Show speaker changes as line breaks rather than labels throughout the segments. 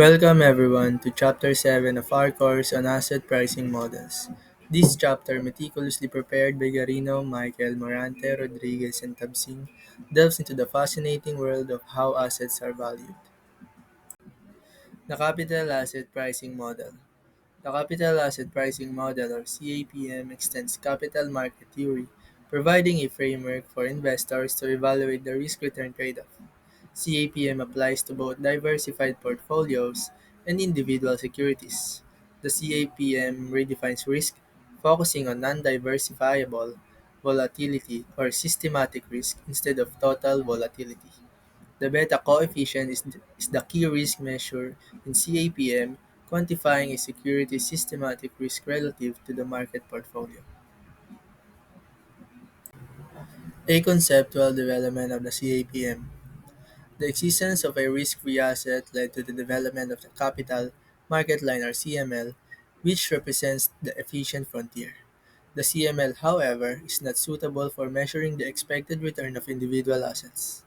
Welcome everyone to Chapter 7 of our course on Asset Pricing Models. This chapter, meticulously prepared by Garino, Michael, Morante, Rodriguez, and Tabsing, delves into the fascinating world of how assets are valued. The Capital Asset Pricing Model. The Capital Asset Pricing Model, or CAPM, extends capital market theory, providing a framework for investors to evaluate the risk-return trade-off. CAPM applies to both diversified portfolios and individual securities. The CAPM redefines risk, focusing on non-diversifiable volatility or systematic risk instead of total volatility. The beta coefficient is the key risk measure in CAPM, quantifying a security's systematic risk relative to the market portfolio. A conceptual development of the CAPM. The existence of a risk-free asset led to the development of the capital market line or CML, which represents the efficient frontier. The CML, however, is not suitable for measuring the expected return of individual assets.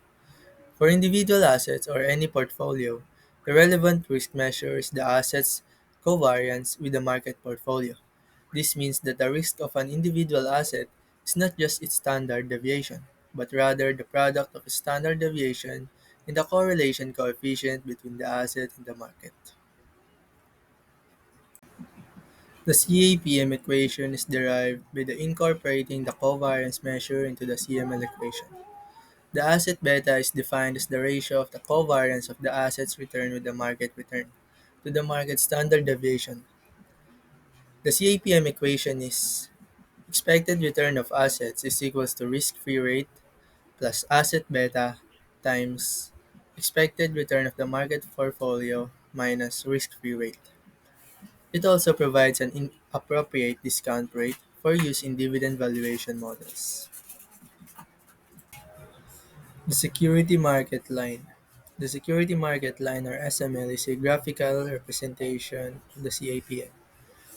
For individual assets or any portfolio, the relevant risk measure is the asset's covariance with the market portfolio. This means that the risk of an individual asset is not just its standard deviation, but rather the product of standard deviation and the correlation coefficient between the asset and the market. The CAPM equation is derived by the incorporating the covariance measure into the CML equation. The asset beta is defined as the ratio of the covariance of the asset's return with the market return to the market standard deviation. The CAPM equation is expected return of assets is equals to risk-free rate plus asset beta times expected return of the market portfolio minus risk-free rate. It also provides an appropriate discount rate for use in dividend valuation models. The security market line. The security market line or SML is a graphical representation of the CAPM.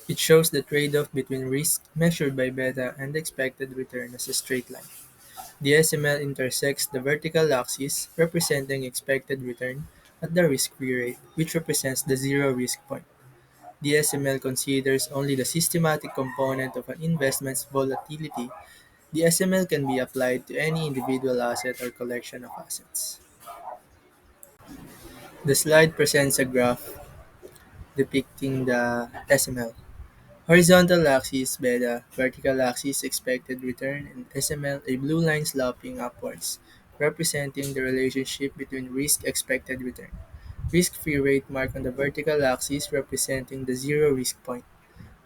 It shows the trade-off between risk measured by beta and expected return as a straight line. The SML intersects the vertical axis representing expected return at the risk-free rate, which represents the zero risk point. The SML considers only the systematic component of an investment's volatility. The SML can be applied to any individual asset or collection of assets. The slide presents a graph depicting the SML. Horizontal axis beta, vertical axis expected return, and SML a blue line sloping upwards, representing the relationship between risk expected return. Risk-free rate marked on the vertical axis representing the zero risk point.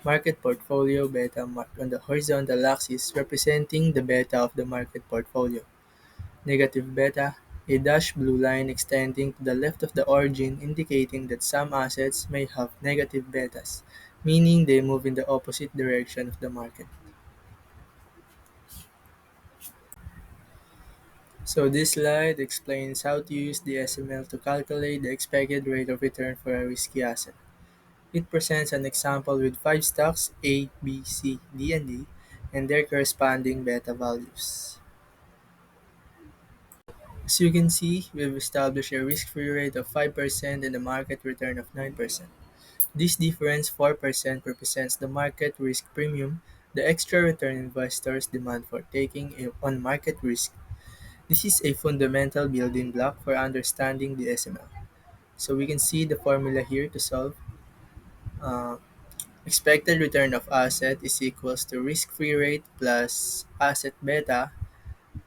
Market portfolio beta marked on the horizontal axis representing the beta of the market portfolio. Negative beta, a dashed blue line extending to the left of the origin indicating that some assets may have negative betas, meaning they move in the opposite direction of the market. So this slide explains how to use the SML to calculate the expected rate of return for a risky asset. It presents an example with 5 stocks A, B, C, D, and E, and their corresponding beta values. As you can see, we've established a risk-free rate of 5% and a market return of 9%. This difference, 4%, represents the market risk premium, the extra return investors demand for taking on market risk. This is a fundamental building block for understanding the SML. So we can see the formula here to solve. Uh, Expected return of asset is equals to risk-free rate plus asset beta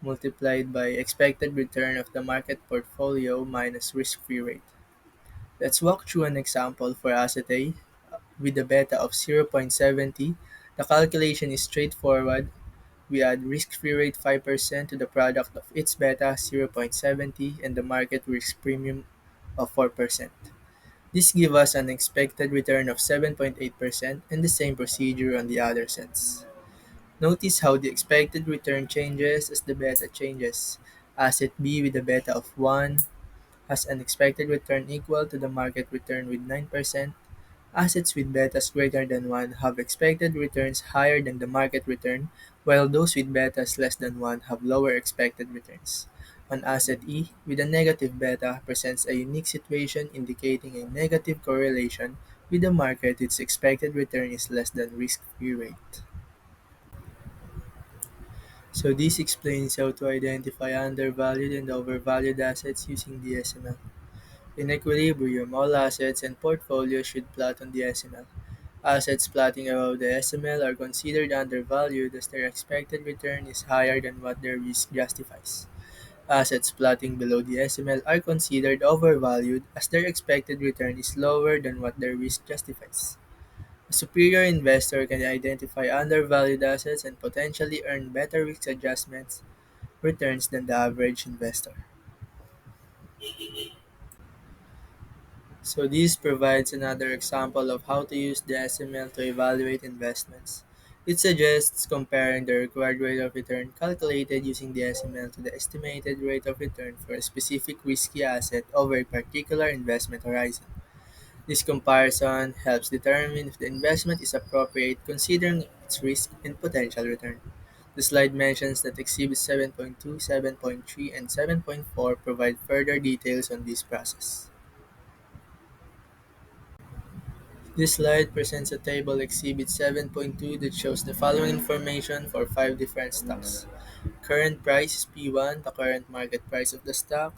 multiplied by expected return of the market portfolio minus risk-free rate. Let's walk through an example for asset A with a beta of 0.70. The calculation is straightforward. We add risk-free rate 5% to the product of its beta 0.70 and the market risk premium of 4%. This gives us an expected return of 7.8% and the same procedure on the other sets. Notice how the expected return changes as the beta changes. Asset B with a beta of 1 has an expected return equal to the market return with 9%. Assets with betas greater than 1 have expected returns higher than the market return, while those with betas less than 1 have lower expected returns. An asset E with a negative beta presents a unique situation indicating a negative correlation with the market its expected return is less than risk-free rate. So this explains how to identify undervalued and overvalued assets using the SML. In equilibrium, all assets and portfolios should plot on the SML. Assets plotting above the SML are considered undervalued as their expected return is higher than what their risk justifies. Assets plotting below the SML are considered overvalued as their expected return is lower than what their risk justifies. A superior investor can identify undervalued assets and potentially earn better risk adjustments returns than the average investor. So this provides another example of how to use the SML to evaluate investments. It suggests comparing the required rate of return calculated using the SML to the estimated rate of return for a specific risky asset over a particular investment horizon. This comparison helps determine if the investment is appropriate considering its risk and potential return. The slide mentions that Exhibits 7.2, 7.3, and 7.4 provide further details on this process. This slide presents a table Exhibit 7.2 that shows the following information for five different stocks. Current price is P1, the current market price of the stock.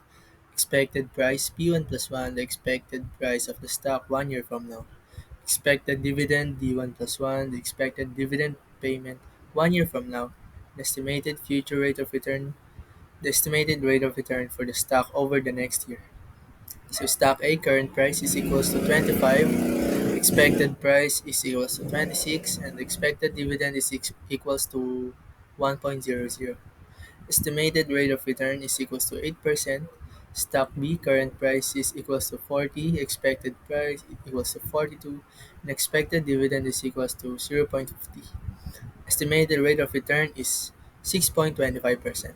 Expected price P1 plus 1, the expected price of the stock 1 year from now. Expected dividend D1 plus 1, the expected dividend payment 1 year from now. The estimated future rate of return, the estimated rate of return for the stock over the next year. So stock A current price is equals to 25, expected price is equals to 26, and the expected dividend is equals to 1.00. Estimated rate of return is equals to 8%. Stock B current price is equals to 40, expected price equals to 42, and expected dividend is equals to 0.50. Estimated rate of return is 6.25%.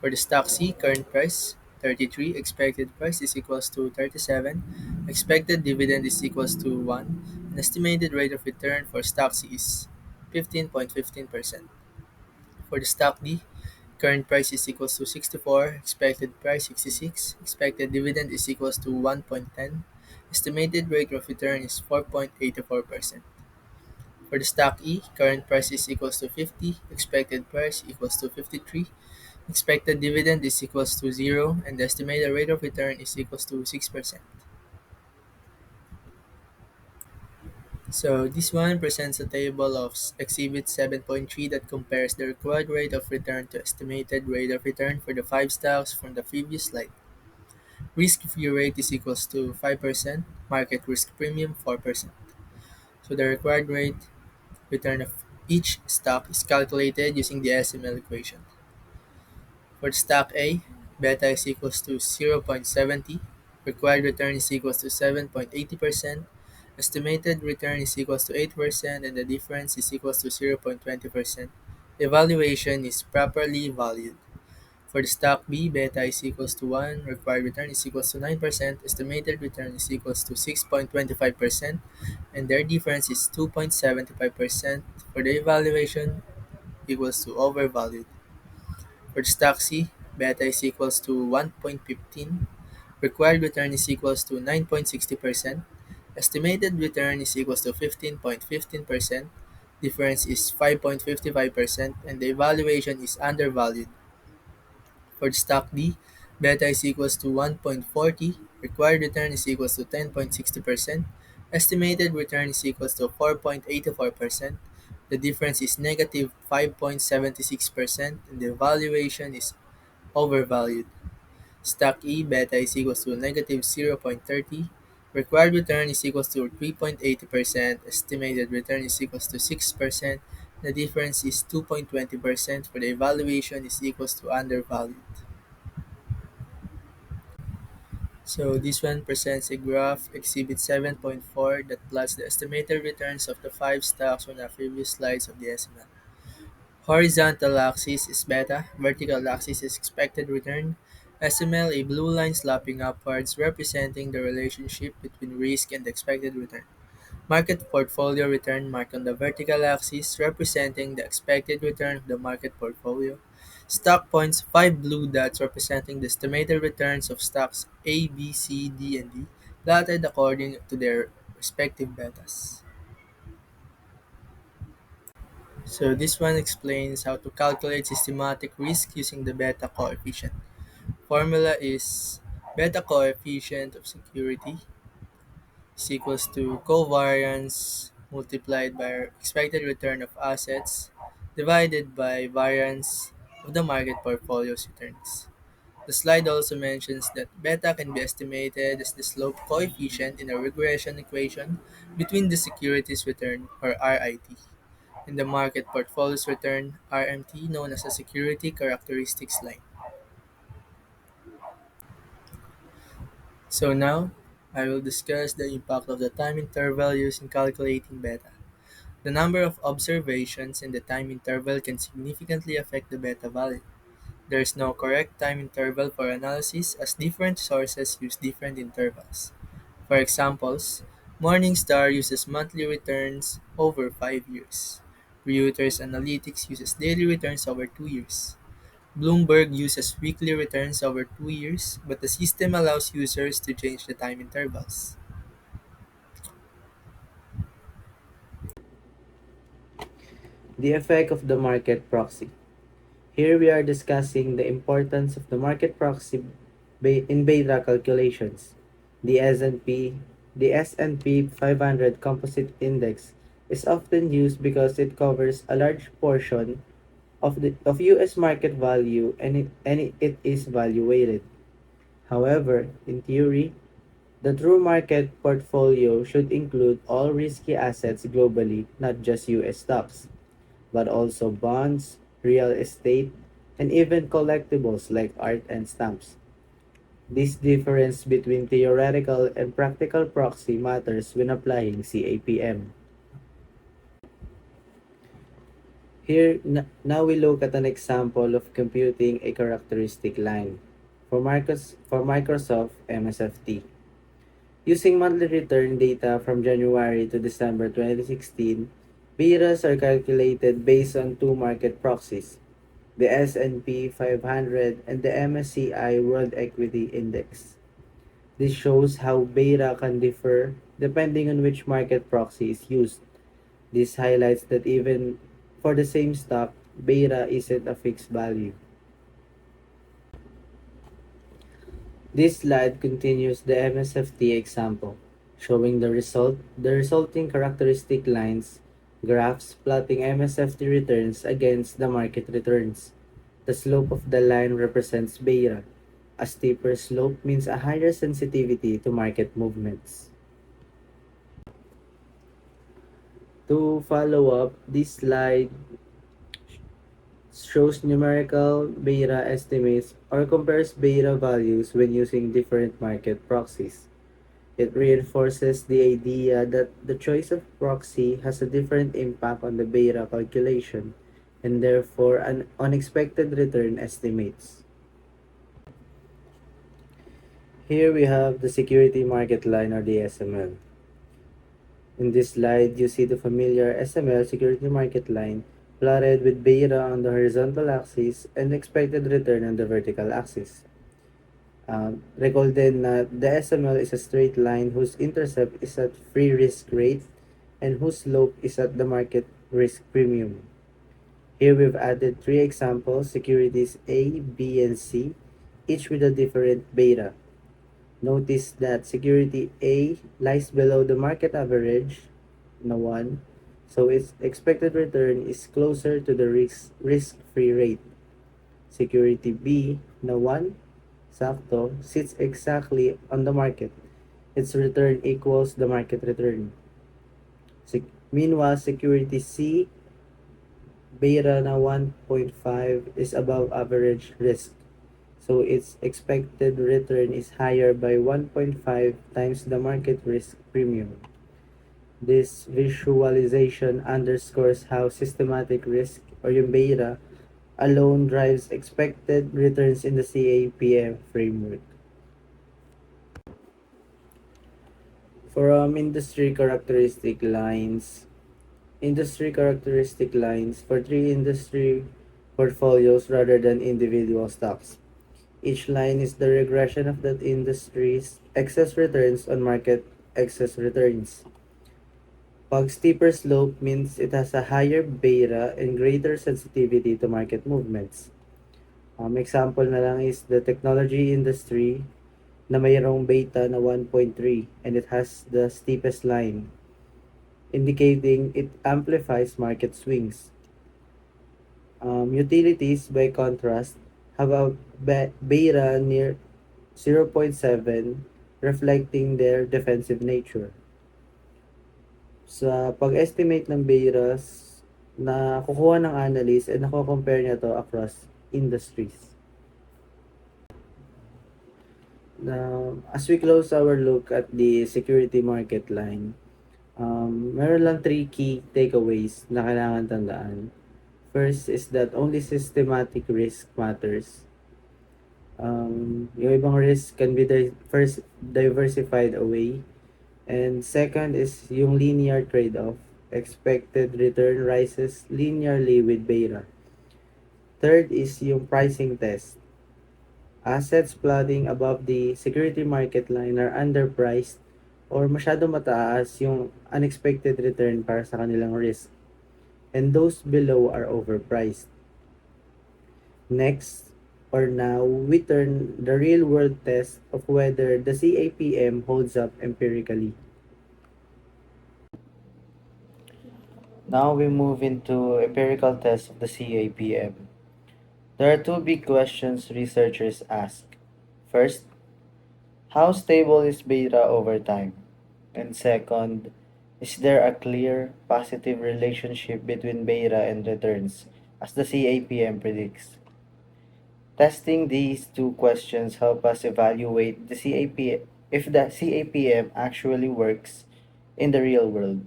For the stock C, current price 33, expected price is equals to 37, expected dividend is equals to 1, and estimated rate of return for stock C is 15.15%. For the stock D, current price is equals to 64, expected price 66, expected dividend is equals to 1.10, estimated rate of return is 4.84%. For the stock E, current price is equals to 50, expected price equals to 53, expected dividend is equals to 0, and the estimated rate of return is equals to 6%. So this one presents a table of Exhibit 7.3 that compares the required rate of return to estimated rate of return for the five stocks from the previous slide. Risk-free rate is equals to 5%, market risk premium 4%. So the required rate return of each stock is calculated using the SML equation. For stock A, beta is equals to 0.70, required return is equals to 7.80%, estimated return is equals to 8%, and the difference is equals to 0.20%. Evaluation is properly valued. For the stock B, beta is equals to 1, required return is equals to 9%, estimated return is equals to 6.25%, and their difference is 2.75%. For the evaluation equals to overvalued. For stock C, beta is equals to 1.15, required return is equals to 9.60%, estimated return is equals to 15.15%, difference is 5.55%, and the evaluation is undervalued. For stock D, beta is equals to 1.40, required return is equals to 10.60%, estimated return is equals to 4.84%, the difference is negative 5.76%, and the valuation is overvalued. Stock E beta is equals to negative 0.30, required return is equals to 3.80%, estimated return is equals to 6%, the difference is 2.20%, for the evaluation is equals to undervalued. So this one presents a graph Exhibit 7.4 that plots the estimated returns of the five stocks on the previous slides of the estimate. Horizontal axis is beta, vertical axis is expected return, SML a blue line sloping upwards representing the relationship between risk and expected return. Market portfolio return marked on the vertical axis representing the expected return of the market portfolio. Stock points, five blue dots representing the estimated returns of stocks A, B, C, D, and D, plotted according to their respective betas. So this one explains how to calculate systematic risk using the beta coefficient. Formula is beta coefficient of security is equals to covariance multiplied by expected return of assets divided by variance of the market portfolio's returns. The slide also mentions that beta can be estimated as the slope coefficient in a regression equation between the securities return or RIT and the market portfolio's return RMT known as a security characteristics line. So now, I will discuss the impact of the time interval used in calculating beta. The number of observations in the time interval can significantly affect the beta value. There is no correct time interval for analysis as different sources use different intervals. For examples, Morningstar uses monthly returns over 5 years. Reuters Analytics uses daily returns over 2 years. Bloomberg uses weekly returns over 2 years, but the system allows users to change the time intervals.
The effect of the market proxy. Here we are discussing the importance of the market proxy in beta calculations. The S&P, the S&P 500 Composite Index is often used because it covers a large portion of US market value and it is value weighted. However, in theory, the true market portfolio should include all risky assets globally, not just US stocks, but also bonds, real estate, and even collectibles like art and stamps. This difference between theoretical and practical proxy matters when applying CAPM. Now we look at an example of computing a characteristic line for Microsoft MSFT. Using monthly return data from January to December 2016, betas are calculated based on two market proxies, the S&P 500 and the MSCI World Equity Index. This shows how beta can differ depending on which market proxy is used. This highlights that even for the same stock, beta isn't a fixed value. This slide continues the MSFT example, showing the resulting characteristic lines graphs plotting MSFT returns against the market returns. The slope of the line represents beta. A steeper slope means a higher sensitivity to market movements. To follow up, this slide shows numerical beta estimates or compares beta values when using different market proxies. It reinforces the idea that the choice of proxy has a different impact on the beta calculation and therefore an unexpected return estimates. Here we have the security market line or the SML. In this slide, you see the familiar SML security market line plotted with beta on the horizontal axis and expected return on the vertical axis. Recall then that the SML is a straight line whose intercept is at free risk rate and whose slope is at the market risk premium. Here we've added three examples, securities A, B, and C, each with a different beta. Notice that security A lies below the market average, na 1, so its expected return is closer to the risk-free rate. Security B, na 1, sakto, sits exactly on the market. Its return equals the market return. Meanwhile, security C, beta na 1.5 is above average risk. So its expected return is higher by 1.5 times the market risk premium. This visualization underscores how systematic risk or yung beta alone drives expected returns in the CAPM framework. For industry characteristic lines for three industry portfolios rather than individual stocks. Each line is the regression of that industry's excess returns on market excess returns. Pag steeper slope means it has a higher beta and greater sensitivity to market movements. Example na lang is the technology industry na mayroong beta na 1.3 and it has the steepest line, indicating it amplifies market swings. Utilities, by contrast, have a beta near 0.7, reflecting their defensive nature. Sa pag-estimate ng betas, na kukuha ng analyst and nako-compare niya to across industries. Now, as we close our look at the security market line, meron lang three key takeaways na kailangan tandaan. First is that only systematic risk matters. Yung ibang risk can be first diversified away. And second is yung linear trade-off. Expected return rises linearly with beta. Third is yung pricing test. Assets plotting above the security market line are underpriced or masyado mataas yung unexpected return para sa kanilang risk. And those below are overpriced. Next, or now, we turn the real-world test of whether the CAPM holds up empirically. Now we move into empirical tests of the CAPM. There are two big questions researchers ask. First, how stable is beta over time? And second, is there a clear positive relationship between beta and returns, as the CAPM predicts? Testing these two questions help us evaluate the CAP if the CAPM actually works in the real world.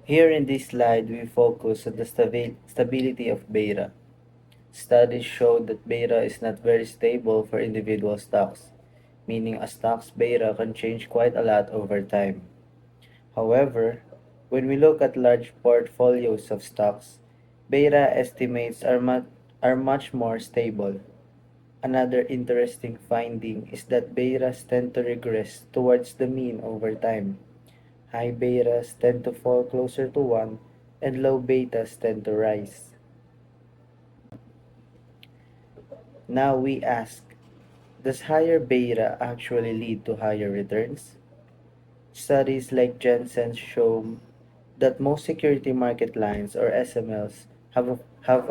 Here in this slide, we focus on the stability of beta. Studies show that beta is not very stable for individual stocks, meaning a stock's beta can change quite a lot over time. However, when we look at large portfolios of stocks, beta estimates are much more stable. Another interesting finding is that betas tend to regress towards the mean over time. High betas tend to fall closer to 1 and low betas tend to rise. Now we ask, does higher beta actually lead to higher returns? Studies like Jensen's show that most security market lines or SMLs have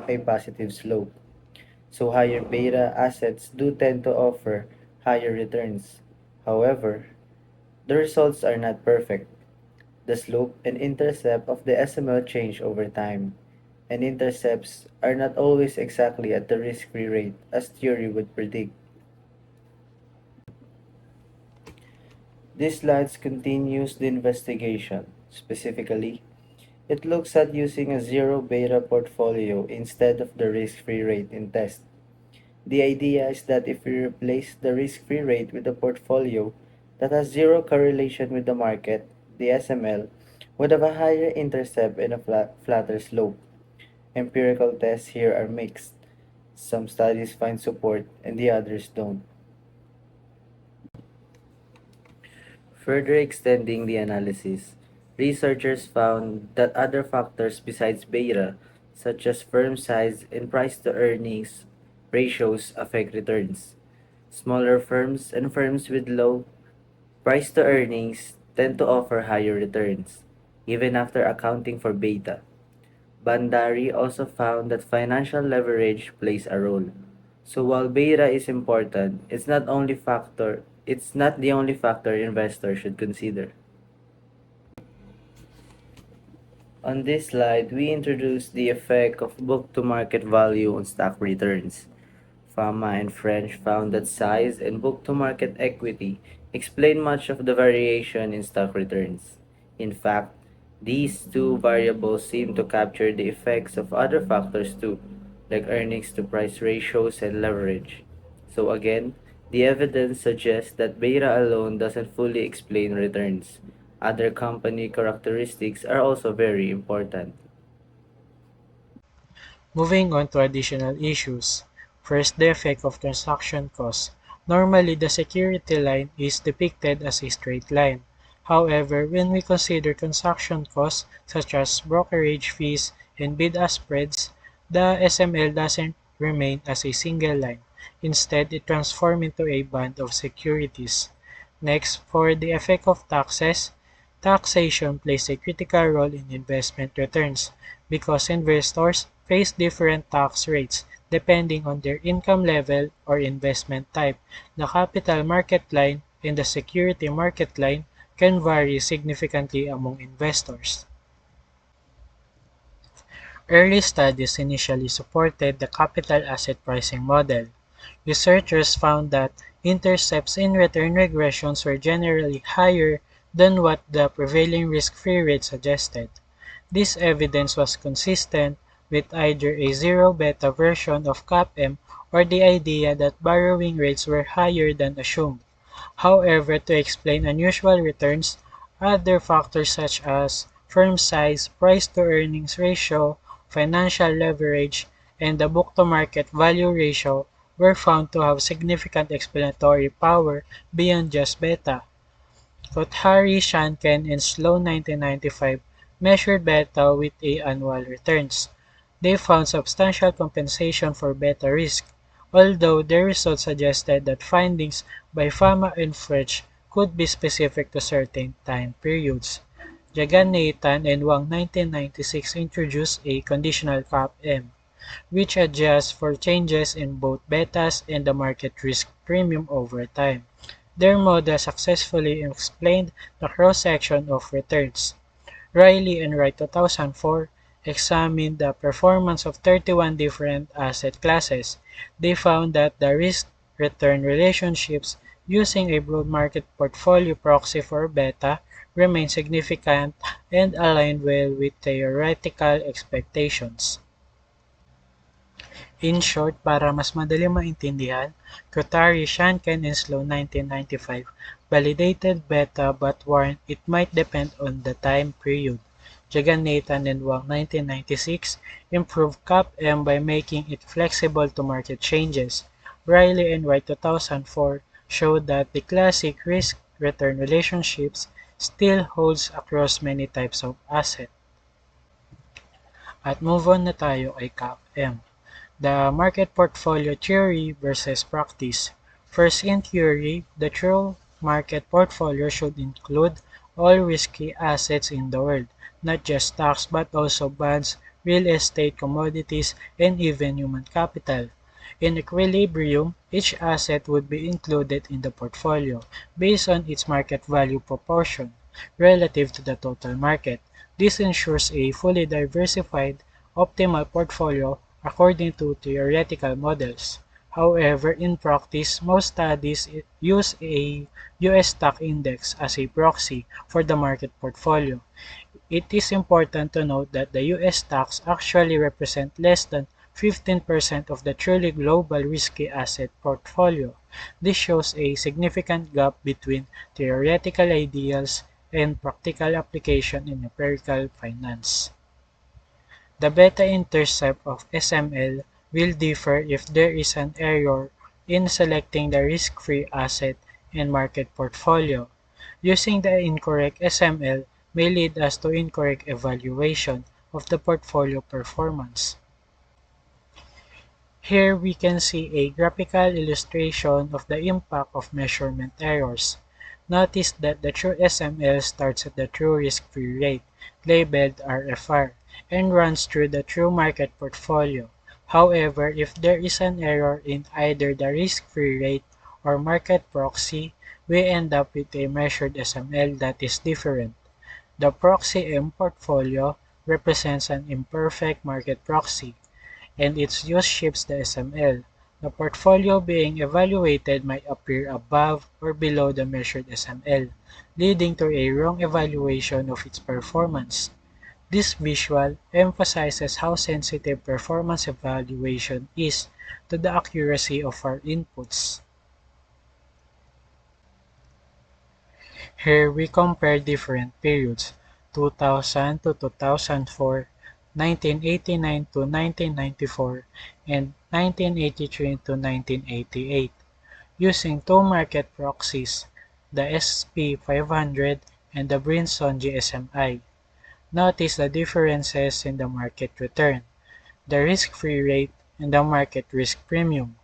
a positive slope. So higher beta assets do tend to offer higher returns. However, the results are not perfect. The slope and intercept of the SML change over time, and intercepts are not always exactly at the risk-free rate as theory would predict. This slide continues the investigation. Specifically, it looks at using a zero beta portfolio instead of the risk-free rate in test. The idea is that if we replace the risk-free rate with a portfolio that has zero correlation with the market, the SML would have a higher intercept and a flatter slope. Empirical tests here are mixed. Some studies find support and the others don't. Further extending the analysis, researchers found that other factors besides beta, such as firm size and price to earnings ratios, affect returns. Smaller firms and firms with low price to earnings tend to offer higher returns, even after accounting for beta. Bandari also found that financial leverage plays a role. So while beta is important, it's not the only factor investors should consider. On this slide, we introduce the effect of book to market value on stock returns. Fama and French found that size and book to market equity explain much of the variation in stock returns. In fact, these two variables seem to capture the effects of other factors too, like earnings to price ratios and leverage. So again, the evidence suggests that beta alone doesn't fully explain returns. Other company characteristics are also very important.
Moving on to additional issues. First, the effect of transaction costs. Normally, the security line is depicted as a straight line. However, when we consider transaction costs such as brokerage fees and bid-ask spreads, the SML doesn't remain as a single line. Instead, it transforms into a band of securities. Next, for the effect of taxes, taxation plays a critical role in investment returns because investors face different tax rates depending on their income level or investment type. The capital market line and the security market line can vary significantly among investors. Early studies initially supported the capital asset pricing model. Researchers found that intercepts in return regressions were generally higher than what the prevailing risk-free rate suggested. This evidence was consistent with either a zero beta version of CAPM or the idea that borrowing rates were higher than assumed. However, to explain unusual returns, other factors such as firm size, price-to-earnings ratio, financial leverage, and the book-to-market value ratio were found to have significant explanatory power beyond just beta. Kothari, Shanken, and Sloan 1995 measured beta with a annual returns. They found substantial compensation for beta risk, although their results suggested that findings by Fama and Fretch could be specific to certain time periods. Jagannathan and Wang 1996 introduced a conditional CAP-M, which adjusts for changes in both betas and the market risk premium over time. Their model successfully explained the cross-section of returns. Riley and Wright 2004 examined the performance of 31 different asset classes. They found that the risk-return relationships using a broad market portfolio proxy for beta remain significant and aligned well with theoretical expectations. In short, para mas madali maintindihan, Kothari, Shanken, and Sloan 1995 validated beta but warned it might depend on the time period. Jagannathan and Wang 1996 improved CAPM by making it flexible to market changes. Riley and Wright 2004 showed that the classic risk-return relationships still holds across many types of asset. At move on na tayo kay CAPM. The market portfolio theory versus practice. First, in theory, the true market portfolio should include all risky assets in the world, not just stocks but also bonds, real estate, commodities, and even human capital. In equilibrium, each asset would be included in the portfolio based on its market value proportion relative to the total market. This ensures a fully diversified, optimal portfolio according to theoretical models. However, in practice, most studies use a US stock index as a proxy for the market portfolio. It is important to note that the US stocks actually represent less than 15% of the truly global risky asset portfolio. This shows a significant gap between theoretical ideals and practical application in empirical finance. The beta-intercept of SML will differ if there is an error in selecting the risk-free asset and market portfolio. Using the incorrect SML may lead us to incorrect evaluation of the portfolio performance. Here we can see a graphical illustration of the impact of measurement errors. Notice that the true SML starts at the true risk-free rate, labeled RFR, and runs through the true market portfolio. However, if there is an error in either the risk-free rate or market proxy, we end up with a measured SML that is different. The proxy M portfolio represents an imperfect market proxy, and its use shifts the SML. The portfolio being evaluated might appear above or below the measured SML, leading to a wrong evaluation of its performance. This visual emphasizes how sensitive performance evaluation is to the accuracy of our inputs. Here we compare different periods, 2000 to 2004, 1989 to 1994, and 1983 to 1988, using two market proxies, the SP 500 and the Brinson GSMI. Notice the differences in the market return, the risk-free rate, and the market risk premium.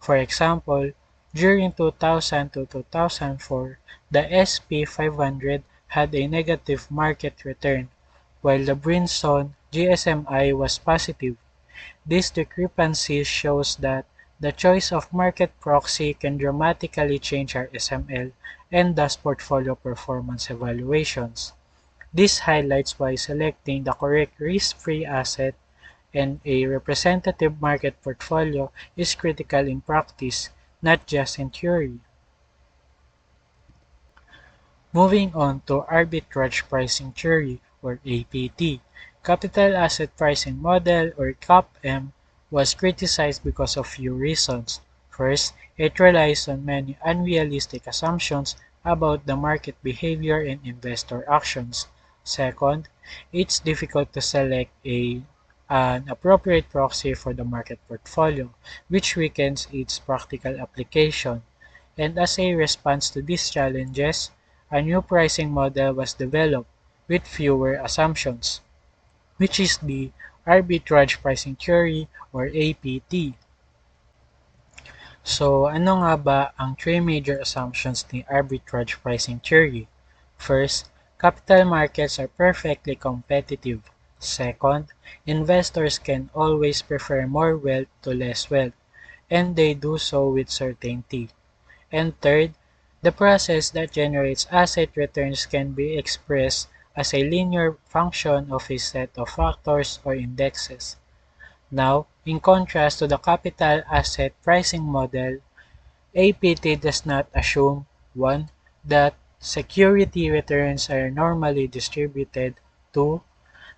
For example, during 2000 to 2004, the SP 500 had a negative market return, while the Brinson GSMI was positive. This discrepancy shows that the choice of market proxy can dramatically change our SML and thus portfolio performance evaluations. This highlights why selecting the correct risk-free asset and a representative market portfolio is critical in practice, not just in theory. Moving on to arbitrage pricing theory or APT. Capital Asset Pricing Model or CAPM was criticized because of few reasons. First, it relies on many unrealistic assumptions about the market behavior and investor actions. Second, it's difficult to select an appropriate proxy for the market portfolio, which weakens its practical application. And as a response to these challenges, a new pricing model was developed with fewer assumptions, which is the arbitrage pricing theory or APT. So, ano nga ba ang three major assumptions ni arbitrage pricing theory? First, capital markets are perfectly competitive. Second, investors can always prefer more wealth to less wealth, and they do so with certainty. And third, the process that generates asset returns can be expressed as a linear function of a set of factors or indexes. Now, in contrast to the capital asset pricing model, APT does not assume 1. That security returns are normally distributed, 2.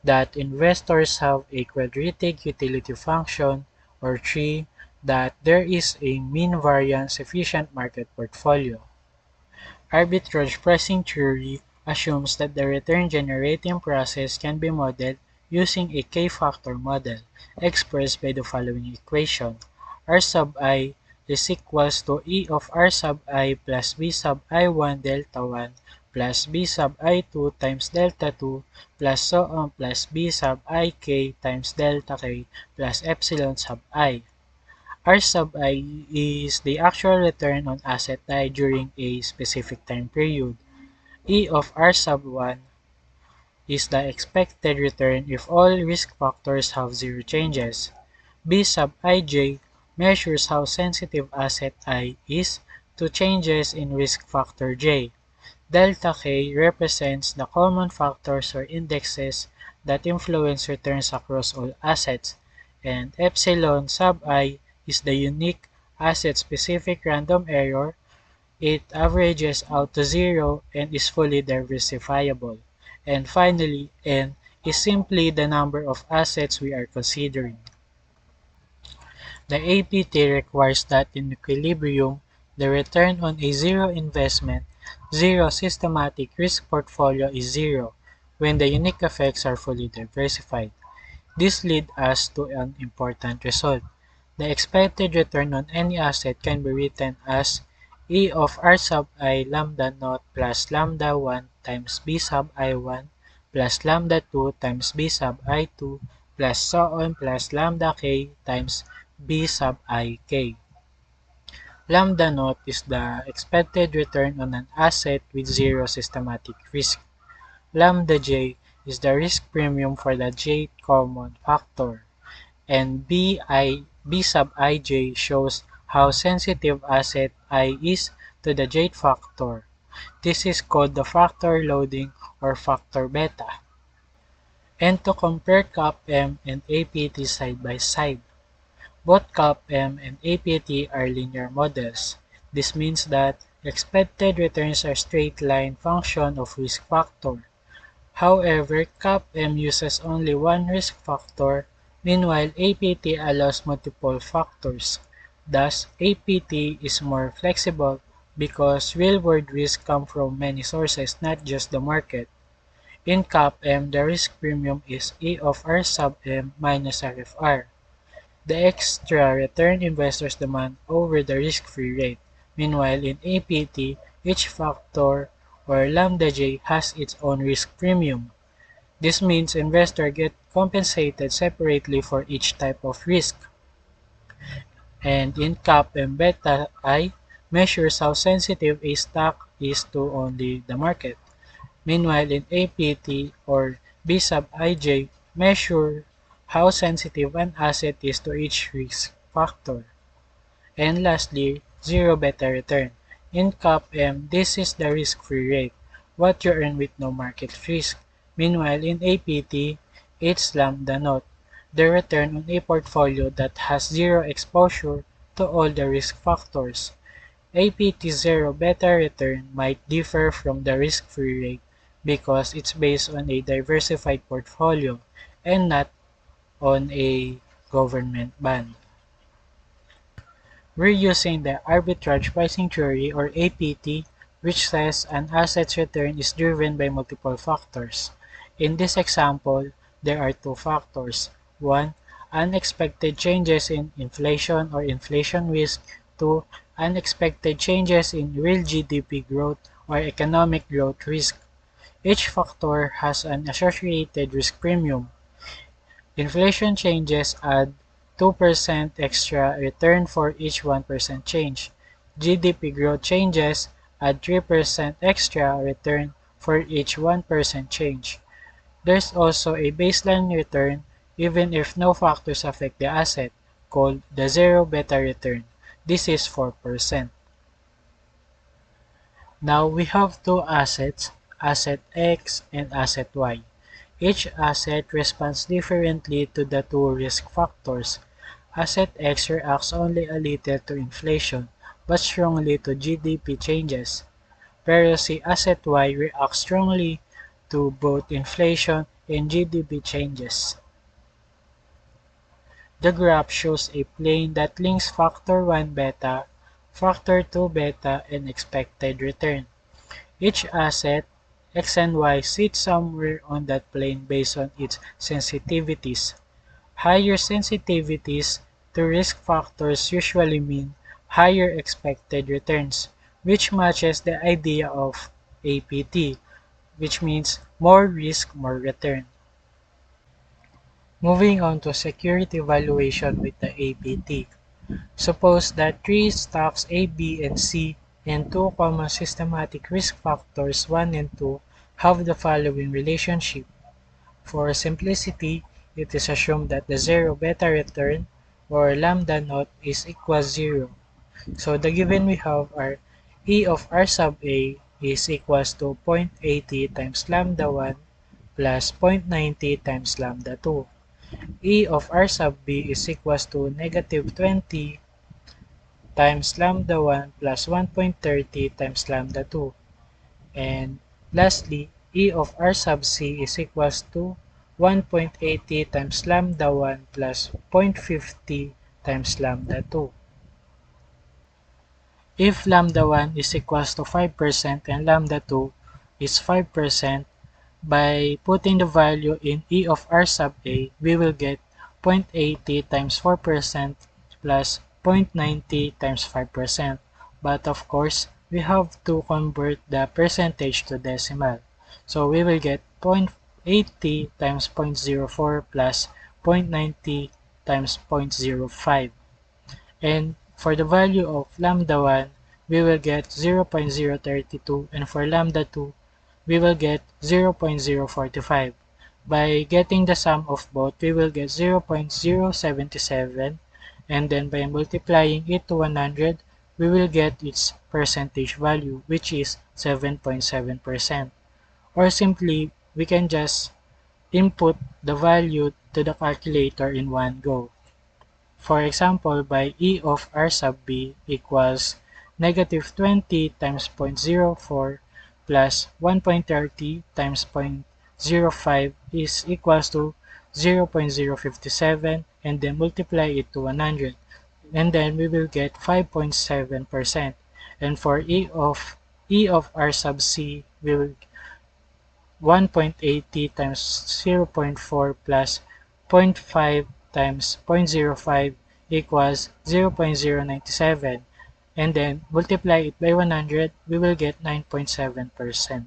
That investors have a quadratic utility function, or 3. That there is a mean variance efficient market portfolio. Arbitrage pricing theory assumes that the return-generating process can be modeled using a k-factor model, expressed by the following equation: R sub I is equals to E of R sub I plus B sub I1 delta 1 plus B sub I2 times delta 2 plus so on plus B sub Ik times delta k plus epsilon sub I. R sub I is the actual return on asset I during a specific time period. E of R sub 1 is the expected return if all risk factors have zero changes. B sub ij measures how sensitive asset I is to changes in risk factor j. Delta k represents the common factors or indexes that influence returns across all assets, and epsilon sub I is the unique asset-specific random error. It averages out to zero and is fully diversifiable. And finally, n is simply the number of assets we are considering. The APT requires that in equilibrium, the return on a zero investment, zero systematic risk portfolio is zero when the unique effects are fully diversified. This leads us to an important result. The expected return on any asset can be written as E of R sub I lambda naught plus lambda 1 times B sub I1 plus lambda 2 times B sub I2 plus so on plus lambda k times B sub ik. Lambda naught is the expected return on an asset with zero systematic risk. Lambda j is the risk premium for the j common factor. And B sub ij shows how sensitive asset I is to the j factor. This is called the factor loading or factor beta. And to compare CAPM and APT side by side, both CAPM and APT are linear models. This means that expected returns are straight line function of risk factor. However, CAPM uses only one risk factor, meanwhile APT allows multiple factors. Thus, APT is more flexible because real-world risks come from many sources, not just the market. In CAPM, the risk premium is E of R sub M minus R of R, the extra return investors demand over the risk-free rate. Meanwhile, in APT, each factor or lambda j has its own risk premium. This means investors get compensated separately for each type of risk. And in CAP and beta I measures how sensitive a stock is to only the market. Meanwhile, in APT or B sub ij measure how sensitive an asset is to each risk factor. And lastly, zero beta return. In CAPM, this is the risk-free rate, what you earn with no market risk. Meanwhile, in APT, it's lambda naught, the return on a portfolio that has zero exposure to all the risk factors. APT zero beta return might differ from the risk-free rate because it's based on a diversified portfolio and not on a government bond. We're using the arbitrage pricing theory or APT, which says an asset's return is driven by multiple factors. In this example, there are two factors. One, unexpected changes in inflation or inflation risk. Two, unexpected changes in real GDP growth or economic growth risk. Each factor has an associated risk premium. Inflation changes add 2% extra return for each 1% change. GDP growth changes add 3% extra return for each 1% change. There's also a baseline return even if no factors affect the asset, called the zero beta return. This is 4%. Now we have two assets, asset X and asset Y. Each asset responds differently to the two risk factors. Asset X reacts only a little to inflation, but strongly to GDP changes, whereas the asset Y reacts strongly to both inflation and GDP changes. The graph shows a plane that links factor 1 beta, factor 2 beta, and expected return. Each asset, X and Y, sits somewhere on that plane based on its sensitivities. Higher sensitivities to risk factors usually mean higher expected returns, which matches the idea of APT, which means more risk, more return. Moving on to security valuation with the APT. Suppose that three stocks A, B, and C and two common systematic risk factors 1 and 2 have the following relationship. For simplicity, it is assumed that the zero beta return or lambda naught is equals 0. So the given we have are E of R sub A is equals to 0.80 times lambda 1 plus 0.90 times lambda 2. E of R sub B is equals to negative 20 times lambda 1 plus 1.30 times lambda 2. And lastly, E of R sub C is equals to 1.80 times lambda 1 plus 0.50 times lambda 2. If lambda 1 is equals to 5% and lambda 2 is 5%, by putting the value in E of R sub A, we will get 0.80 times 4% plus 0.90 times 5%. But of course, we have to convert the percentage to decimal. So we will get 0.80 times 0.04 plus 0.90 times 0.05. And for the value of lambda 1, we will get 0.032, and for lambda 2, we will get 0.045. By getting the sum of both, we will get 0.077, and then by multiplying it to 100, we will get its percentage value, which is 7.7%. Or simply, we can just input the value to the calculator in one go. For example, by E of R sub B equals negative 20 times 0.04 plus 1.30 times 0.05 is equals to 0.057, and then multiply it to 100, and then we will get 5.7%. And for E of R sub C, we will 1.80 times 0.4 plus zero point 0.5 times 0.05 equals 0.097, and then multiply it by 100, we will get 9.7%.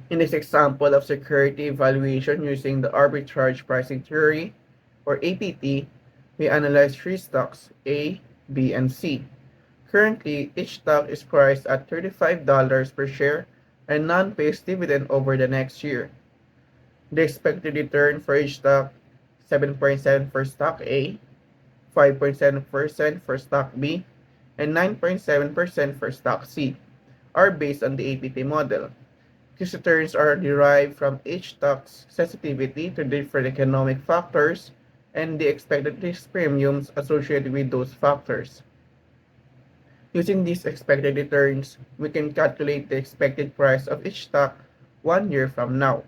In this example of security evaluation using the arbitrage pricing theory, or APT, we analyze three stocks, A, B, and C. Currently, each stock is priced at $35 per share and none pays dividend over the next year. The expected return for each stock, 7.7 for stock A, 5.7% for stock B, and 9.7% for stock C, are based on the APT model. These returns are derived from each stock's sensitivity to different economic factors and the expected risk premiums associated with those factors. Using these expected returns, we can calculate the expected price of each stock 1 year from now.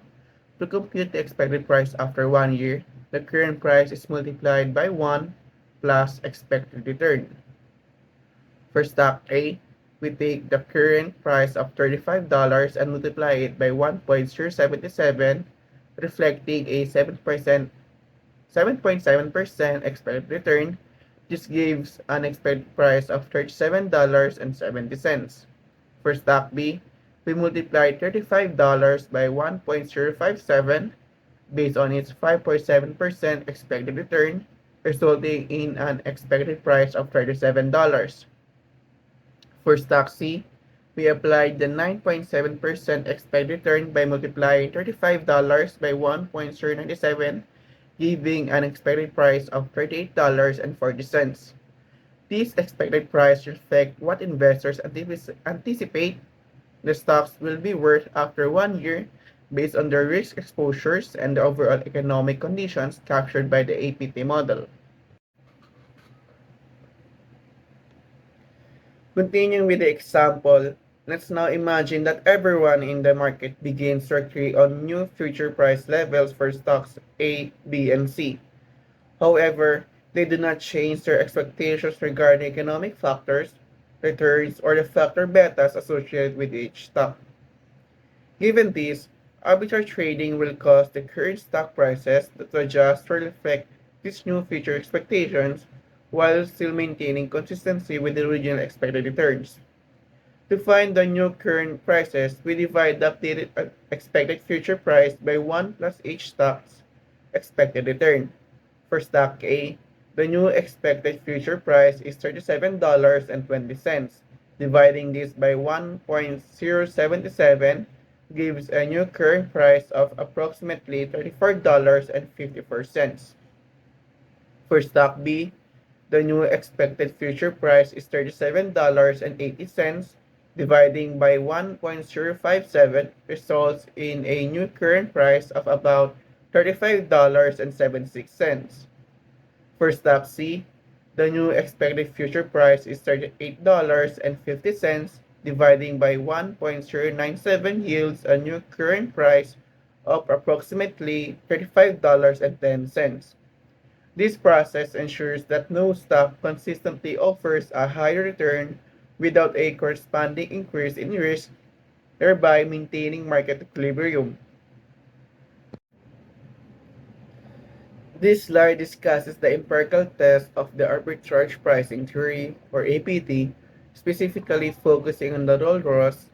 To compute the expected price after 1 year, the current price is multiplied by 1 plus expected return. For stock A, we take the current price of $35 and multiply it by 1.077, reflecting a 7.7% expected return. This gives an expected price of $37.70. For stock B, we multiply $35 by 1.057 based on its 5.7% expected return, resulting in an expected price of $37. For stock C, we applied the 9.7% expected return by multiplying $35 by 1.097, giving an expected price of $38.40. These expected price reflect what investors anticipate the stocks will be worth after 1 year based on their risk exposures and the overall economic conditions captured by the APT model. Continuing with the example, let's now imagine that everyone in the market begins to agree on new future price levels for stocks A, B, and C. However, they do not change their expectations regarding economic factors, returns, or the factor betas associated with each stock. Given this, arbitrage trading will cause the current stock prices to adjust to reflect these new future expectations while still maintaining consistency with the original expected returns. To find the new current prices, we divide the updated expected future price by 1 plus each stock's expected return. For stock A, the new expected future price is $37.20. Dividing this by 1.077 gives a new current price of approximately $34.54. For stock B, the new expected future price is $37.80. Dividing by 1.057 results in a new current price of about $35.76. For stock C, the new expected future price is $38.50. Dividing by 1.097 yields a new current price of approximately $35.10. This process ensures that no stock consistently offers a higher return without a corresponding increase in risk, thereby maintaining market equilibrium. This slide discusses the empirical test of the arbitrage pricing theory, or APT, specifically focusing on the Rolls-Royce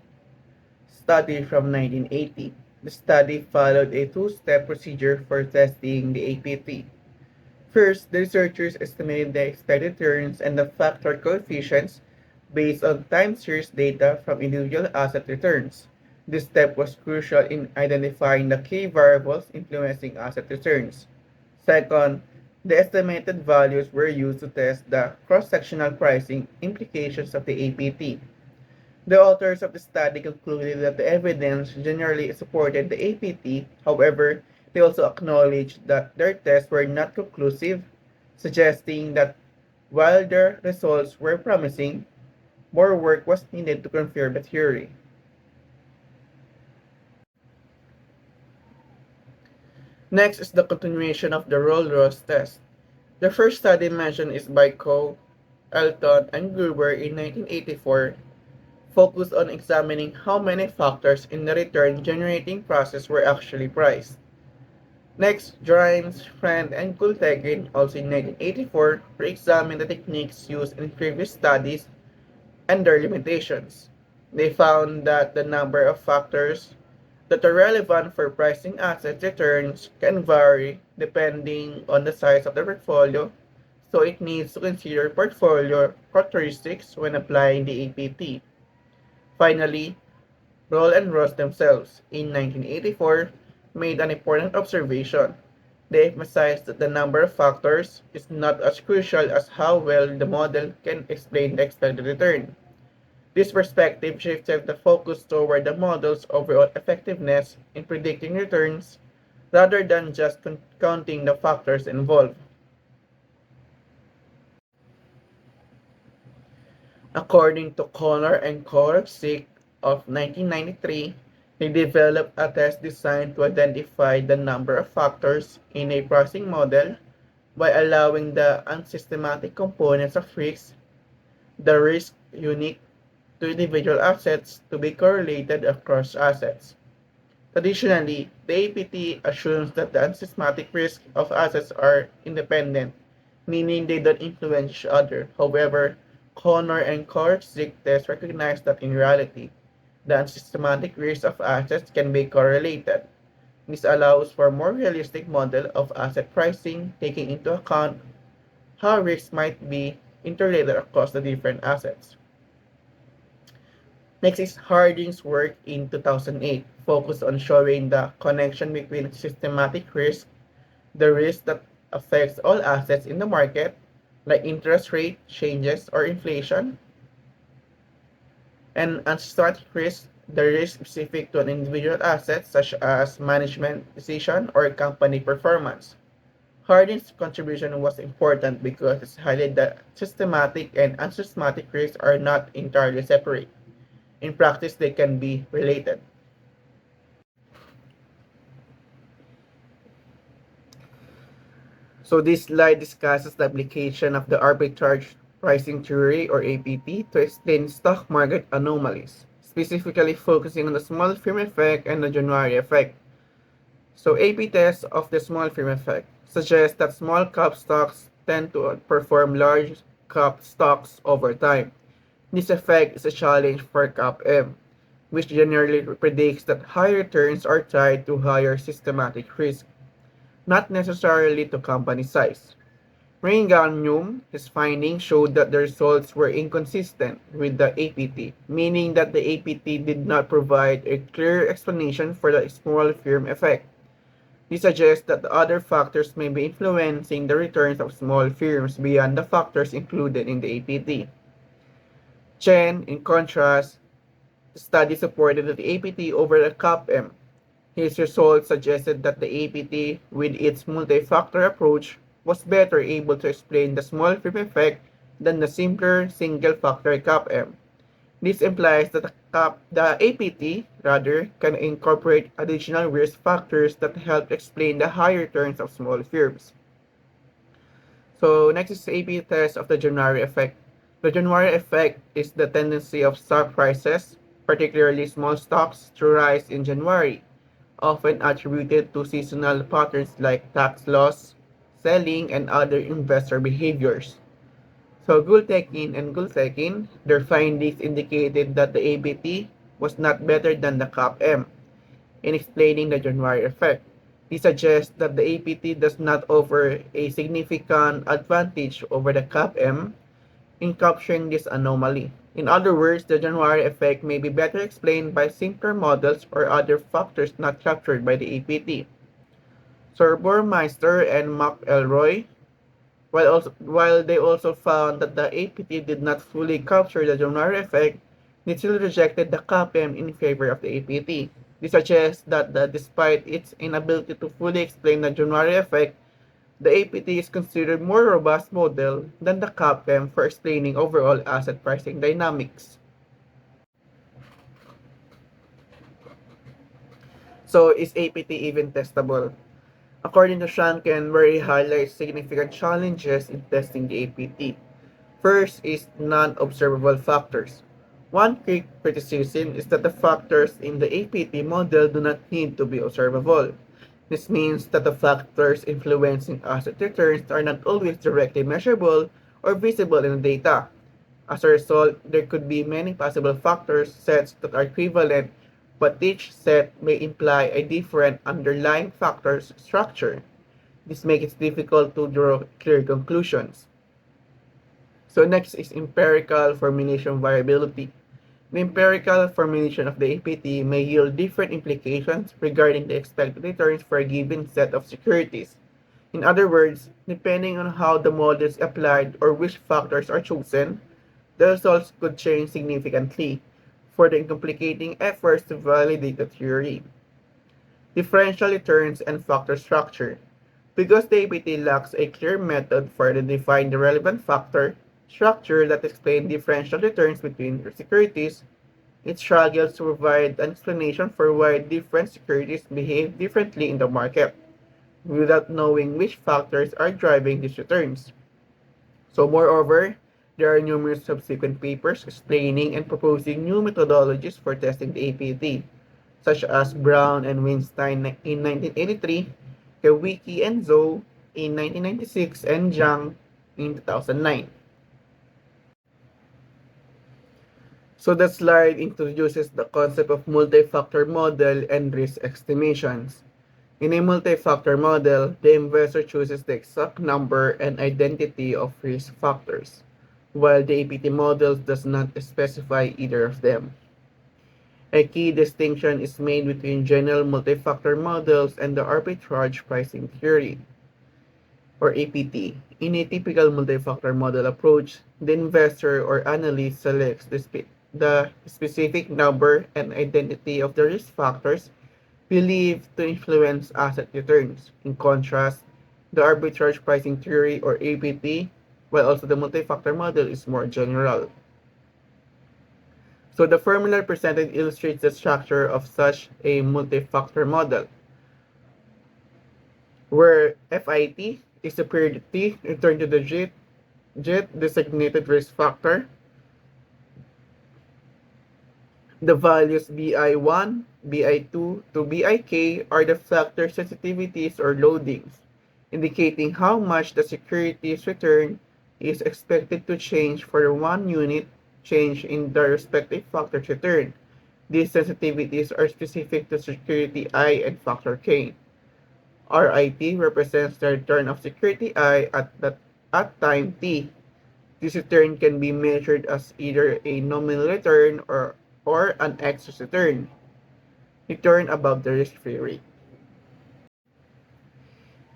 study from 1980. The study followed a two-step procedure for testing the APT. First, the researchers estimated the expected returns and the factor coefficients based on time series data from individual asset returns. This step was crucial in identifying the key variables influencing asset returns. Second, the estimated values were used to test the cross-sectional pricing implications of the APT. The authors of the study concluded that the evidence generally supported the APT. However, they also acknowledged that their tests were not conclusive, suggesting that while their results were promising, more work was needed to confirm the theory. Next is the continuation of the Rolls-Royce test. The first study mentioned is by Coe, Elton, and Gruber in 1984, focused on examining how many factors in the return generating process were actually priced. Next, Grimes, Friend, and Kultekin, also in 1984, re-examined the techniques used in previous studies and their limitations. They found that the number of factors that are relevant for pricing asset returns can vary depending on the size of the portfolio, so it needs to consider portfolio characteristics when applying the APT. Finally, Roll and Ross themselves, in 1984, made an important observation. They emphasized that the number of factors is not as crucial as how well the model can explain the expected return. This perspective shifted the focus toward the model's overall effectiveness in predicting returns rather than just counting the factors involved. According to Connor and Korczyk of 1993, they developed a test designed to identify the number of factors in a pricing model by allowing the unsystematic components of risk, the risk unique to individual assets, to be correlated across assets. Traditionally, the APT assumes that the unsystematic risks of assets are independent, meaning they don't influence each other. However, Connor and Korczyk tests recognize that in reality, the unsystematic risks of assets can be correlated. This allows for a more realistic model of asset pricing, taking into account how risks might be interrelated across the different assets. Next is Harding's work in 2008, focused on showing the connection between systematic risk, the risk that affects all assets in the market, like interest rate changes or inflation, and unsystematic risk, the risk specific to an individual asset, such as management decision or company performance. Harding's contribution was important because it highlighted that systematic and unsystematic risks are not entirely separate. In practice, they can be related. So this slide discusses the application of the arbitrage pricing theory or APT to explain stock market anomalies, specifically focusing on the small firm effect and the January effect. So A/B tests of the small firm effect suggest that small cap stocks tend to outperform large cap stocks over time. This effect is a challenge for CAPM, which generally predicts that higher returns are tied to higher systematic risk, not necessarily to company size. Reingannum, his findings showed that the results were inconsistent with the APT, meaning that the APT did not provide a clear explanation for the small firm effect. This suggests that other factors may be influencing the returns of small firms beyond the factors included in the APT. Chen, in contrast, study supported the APT over the CAPM. His results suggested that the APT, with its multi-factor approach, was better able to explain the small firm effect than the simpler single-factor CAPM. This implies that the APT rather can incorporate additional risk factors that help explain the high returns of small firms. So next is the A/B test of the January effect. The January effect is the tendency of stock prices, particularly small stocks, to rise in January, often attributed to seasonal patterns like tax loss, selling, and other investor behaviors. So Gultekin and Gultekin, their findings indicated that the ABT was not better than the CAPM in explaining the January effect. This suggests that the APT does not offer a significant advantage over the CAPM in capturing this anomaly. In other words, the January effect may be better explained by simpler models or other factors not captured by the APT. Sir Burmeister and McElroy, while they also found that the APT did not fully capture the January effect, they still rejected the CAPM in favor of the APT. This suggests that despite its inability to fully explain the January effect, the APT is considered more robust model than the CAPM for explaining overall asset pricing dynamics. So is APT even testable? According to Shanken, where he highlights significant challenges in testing the APT. First is non-observable factors. One quick criticism is that the factors in the APT model do not need to be observable. This means that the factors influencing asset returns are not always directly measurable or visible in the data. As a result, there could be many possible factors sets that are equivalent, but each set may imply a different underlying factors structure. This makes it difficult to draw clear conclusions. So next is empirical formulation variability. The empirical formulation of the APT may yield different implications regarding the expected returns for a given set of securities. In other words, depending on how the model is applied or which factors are chosen, the results could change significantly, further complicating efforts to validate the theory. Differential returns and factor structure. Because the APT lacks a clear method for identifying the relevant factor structure that explains differential returns between securities, it struggles to provide an explanation for why different securities behave differently in the market, without knowing which factors are driving these returns. So moreover, there are numerous subsequent papers explaining and proposing new methodologies for testing the APT, such as Brown and Weinstein in 1983, Kawicki and Zhou in 1996, and Zhang in 2009. So the slide introduces the concept of multi-factor model and risk estimations. In a multi-factor model, the investor chooses the exact number and identity of risk factors, while the APT model does not specify either of them. A key distinction is made between general multi-factor models and the arbitrage pricing theory, or APT. In a typical multi-factor model approach, the investor or analyst selects the specific number and identity of the risk factors believed to influence asset returns. In contrast, the arbitrage pricing theory, or APT, while also the multi-factor model, is more general. So the formula presented illustrates the structure of such a multi-factor model, where FIT is the period T returned to the JIT designated risk factor. The values BI1, BI2 to BIK are the factor sensitivities or loadings, indicating how much the security's return is expected to change for 1 unit change in the respective factor's return. These sensitivities are specific to security I and factor K. RIT represents the return of security I at time t. This return can be measured as either a nominal return or an excess return above the risk-free rate.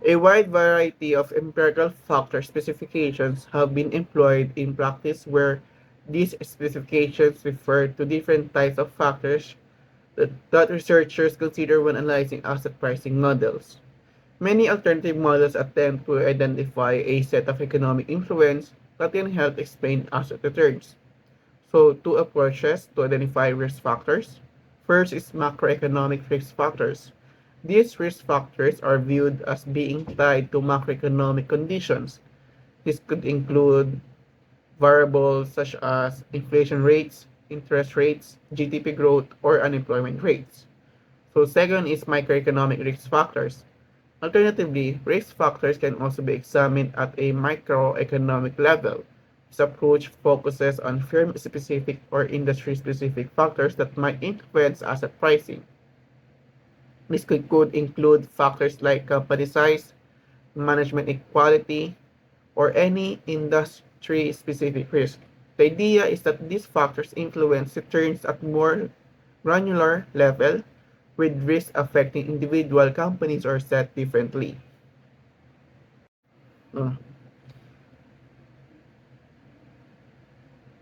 A wide variety of empirical factor specifications have been employed in practice where these specifications refer to different types of factors that researchers consider when analyzing asset pricing models. Many alternative models attempt to identify a set of economic influence that can help explain asset returns. So, two approaches to identify risk factors. First is macroeconomic risk factors. These risk factors are viewed as being tied to macroeconomic conditions. This could include variables such as inflation rates, interest rates, GDP growth, or unemployment rates. So second is microeconomic risk factors. Alternatively, risk factors can also be examined at a microeconomic level. This approach focuses on firm-specific or industry-specific factors that might influence asset pricing. This could include factors like company size, management equality, or any industry-specific risk. The idea is that these factors influence returns at more granular level, with risk affecting individual companies or set differently. Uh,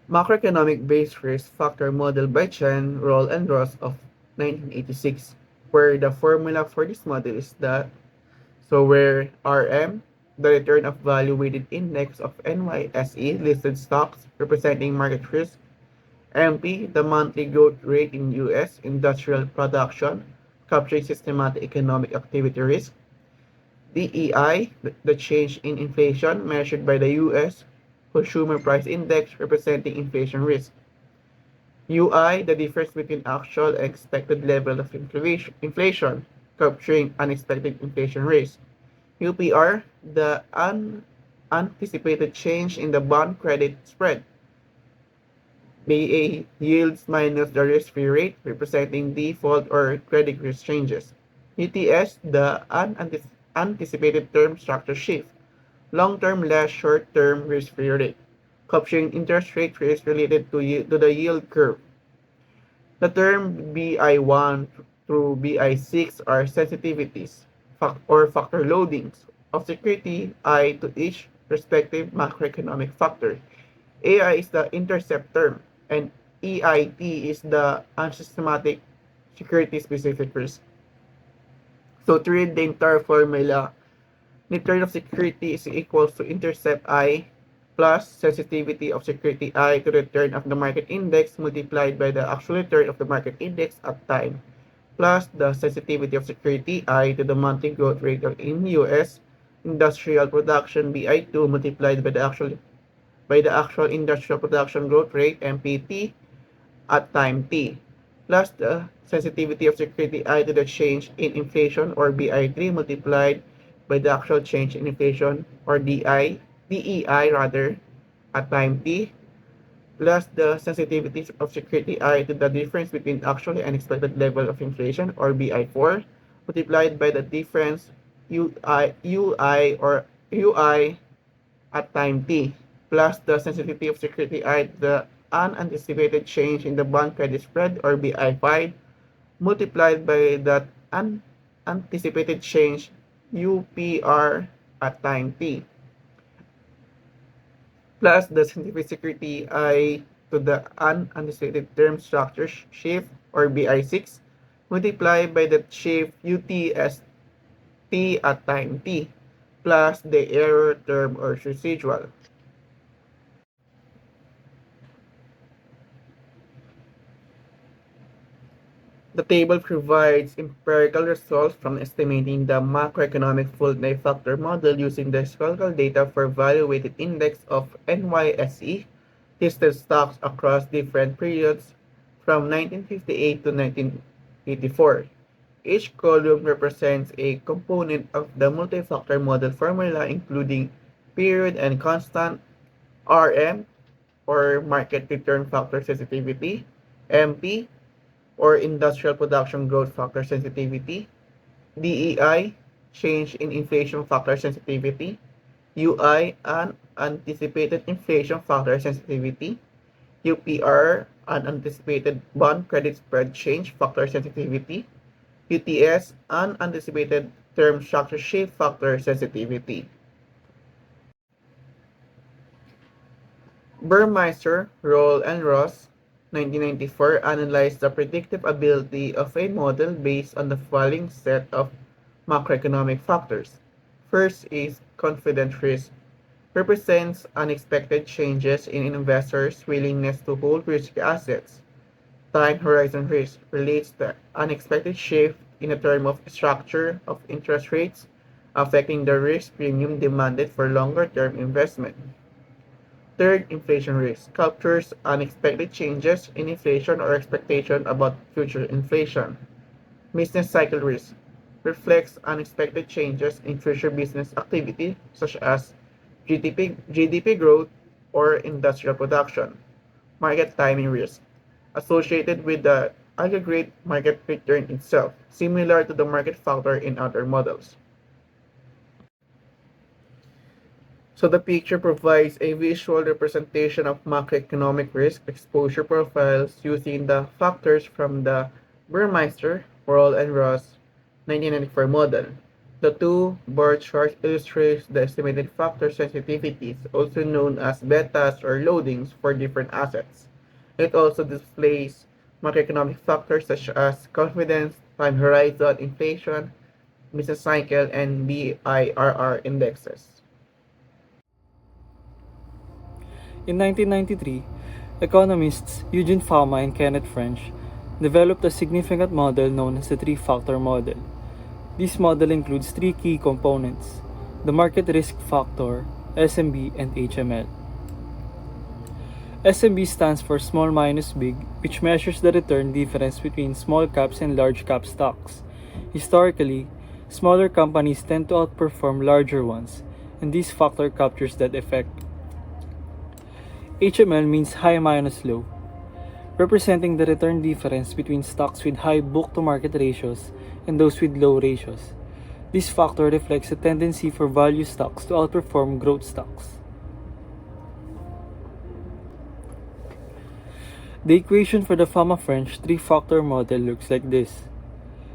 Macroeconomic based risk factor model by Chen, Roll, and Ross of 1986, where the formula for this model is that where RM, the return of value weighted index of NYSE listed stocks representing market risk, MP, the monthly growth rate in US industrial production, capturing systematic economic activity risk, DEI, the change in inflation measured by the US Consumer Price Index representing inflation risk. UI, the difference between actual and expected level of inflation, capturing unexpected inflation risk. UPR, the unanticipated change in the bond credit spread. BA, yields minus the risk-free rate, representing default or credit risk changes. UTS, the unanticipated term structure shift. Long-term less short-term risk-free rate, capturing interest rate risk related to the yield curve. The term BI1 through BI6 are sensitivities or factor loadings of security I to each respective macroeconomic factor. AI is the intercept term, and EIT is the unsystematic security-specific risk. So to read the entire formula, return of security is equals to intercept I plus sensitivity of security I to return of the market index multiplied by the actual return of the market index at time plus the sensitivity of security I to the monthly growth rate in US industrial production BI2 multiplied by the actual industrial production growth rate MPT at time t, plus the sensitivity of security I to the change in inflation or BI3 multiplied by the actual change in inflation or DEI rather at time t, plus the sensitivity of security I to the difference between actual and expected level of inflation or BI4 multiplied by the difference UI at time t, plus the sensitivity of security I to the unanticipated change in the bond credit spread or BI5 multiplied by that unanticipated change UPR at time t, plus the scientific security I to the unanticipated term structure shift or BI6 multiplied by the shift UTST at time t, plus the error term or residual. The table provides empirical results from estimating the macroeconomic full factor model using the historical data for value-weighted index of NYSE listed stocks across different periods from 1958 to 1984. Each column represents a component of the multi-factor model formula including period and constant, RM or market return factor sensitivity, MP or industrial production growth factor sensitivity, DEI, change in inflation factor sensitivity, UI, unanticipated inflation factor sensitivity, UPR, unanticipated bond credit spread change factor sensitivity, UTS, unanticipated term structure shift factor sensitivity. Burmeister, Roll, and Ross, 1994, analyzed the predictive ability of a model based on the following set of macroeconomic factors. First is confidence risk, represents unexpected changes in investors' willingness to hold risky assets. Time horizon risk relates to unexpected shift in the term of structure of interest rates, affecting the risk premium demanded for longer-term investment. Third, inflation risk captures unexpected changes in inflation or expectation about future inflation. Business cycle risk reflects unexpected changes in future business activity such as GDP growth or industrial production. Market timing risk associated with the aggregate market return itself, similar to the market factor in other models. So the picture provides a visual representation of macroeconomic risk exposure profiles using the factors from the Burmeister, Worrell, and Ross 1994 model. The two bar charts illustrate the estimated factor sensitivities, also known as betas or loadings for different assets. It also displays macroeconomic factors such as confidence, time horizon, inflation, business cycle, and BIRR indexes.
In 1993, economists Eugene Fama and Kenneth French developed a significant model known as the three-factor model. This model includes three key components: the market risk factor, SMB, and HML. SMB stands for small minus big, which measures the return difference between small caps and large cap stocks. Historically, smaller companies tend to outperform larger ones, and this factor captures that effect. HML means high minus low, representing the return difference between stocks with high book-to-market ratios and those with low ratios. This factor reflects a tendency for value stocks to outperform growth stocks. The equation for the Fama-French three-factor model looks like this.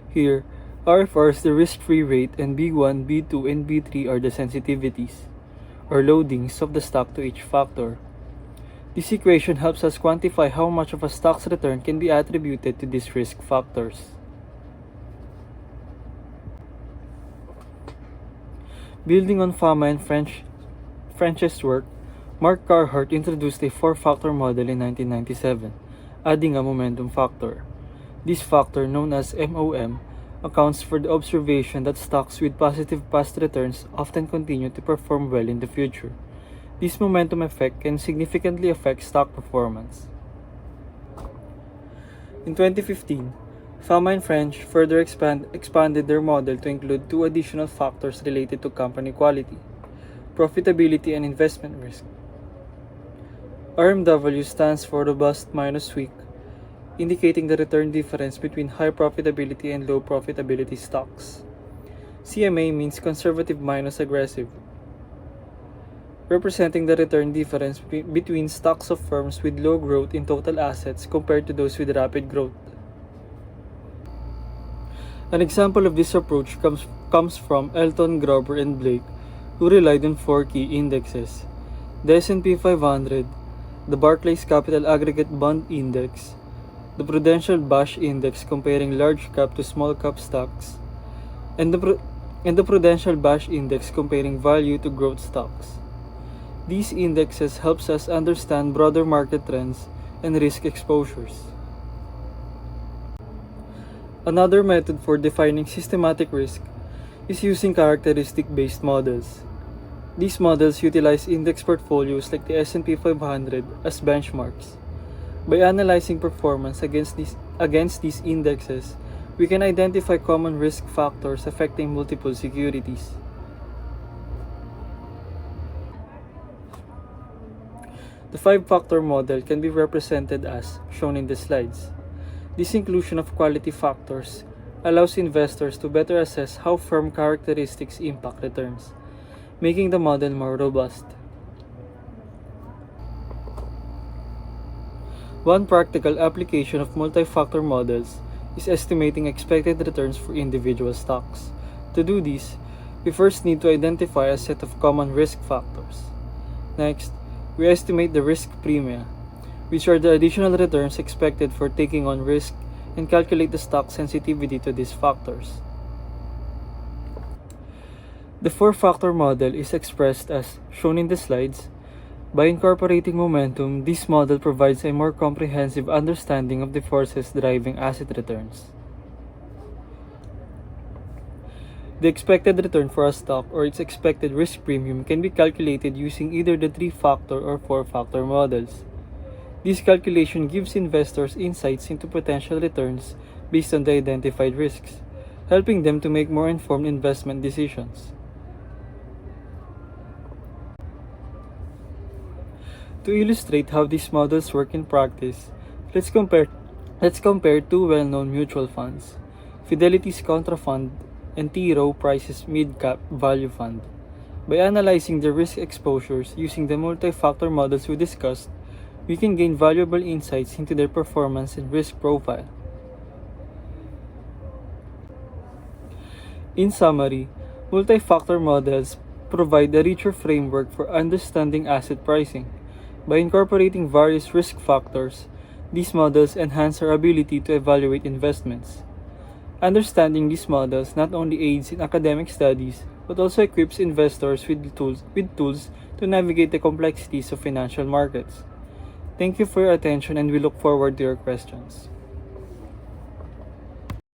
Here, RFR is the risk-free rate and B1, B2, and B3 are the sensitivities, or loadings of the stock to each factor. This equation helps us quantify how much of a stock's return can be attributed to these risk factors. Building on Fama and French's work, Mark Carhart introduced a four-factor model in 1997, adding a momentum factor. This factor, known as MOM, accounts for the observation that stocks with positive past returns often continue to perform well in the future. This momentum effect can significantly affect stock performance. In 2015, Fama and French further expanded their model to include two additional factors related to company quality, profitability and investment risk. RMW stands for robust minus weak, indicating the return difference between high profitability and low profitability stocks. CMA means conservative minus aggressive, representing the return difference between stocks of firms with low growth in total assets compared to those with rapid growth. An example of this approach comes from Elton, Gruber, and Blake, who relied on four key indexes: the S&P 500, the Barclays Capital Aggregate Bond Index, the Prudential Bash Index comparing large cap to small cap stocks, and the Prudential Bash Index comparing value to growth stocks. These indexes helps us understand broader market trends and risk exposures. Another method for defining systematic risk is using characteristic-based models. These models utilize index portfolios like the S&P 500 as benchmarks. By analyzing performance against these indexes, we can identify common risk factors affecting multiple securities. The five-factor model can be represented as shown in the slides. This inclusion of quality factors allows investors to better assess how firm characteristics impact returns, making the model more robust. One practical application of multi-factor models is estimating expected returns for individual stocks. To do this, we first need to identify a set of common risk factors. Next, we estimate the risk premia, which are the additional returns expected for taking on risk, and calculate the stock sensitivity to these factors. The four-factor model is expressed as shown in the slides. By incorporating momentum, this model provides a more comprehensive understanding of the forces driving asset returns. The expected return for a stock or its expected risk premium can be calculated using either the three-factor or four-factor models. This calculation gives investors insights into potential returns based on the identified risks, helping them to make more informed investment decisions. To illustrate how these models work in practice, let's compare two well-known mutual funds, Fidelity's Contra Fund and T. Rowe Price's Mid Cap Value Fund. By analyzing the risk exposures using the multi-factor models we discussed, we can gain valuable insights into their performance and risk profile. In summary, multi-factor models provide a richer framework for understanding asset pricing. By incorporating various risk factors, these models enhance our ability to evaluate investments. Understanding these models not only aids in academic studies, but also equips investors with tools to navigate the complexities of financial markets. Thank you for your attention, and we look forward to your questions.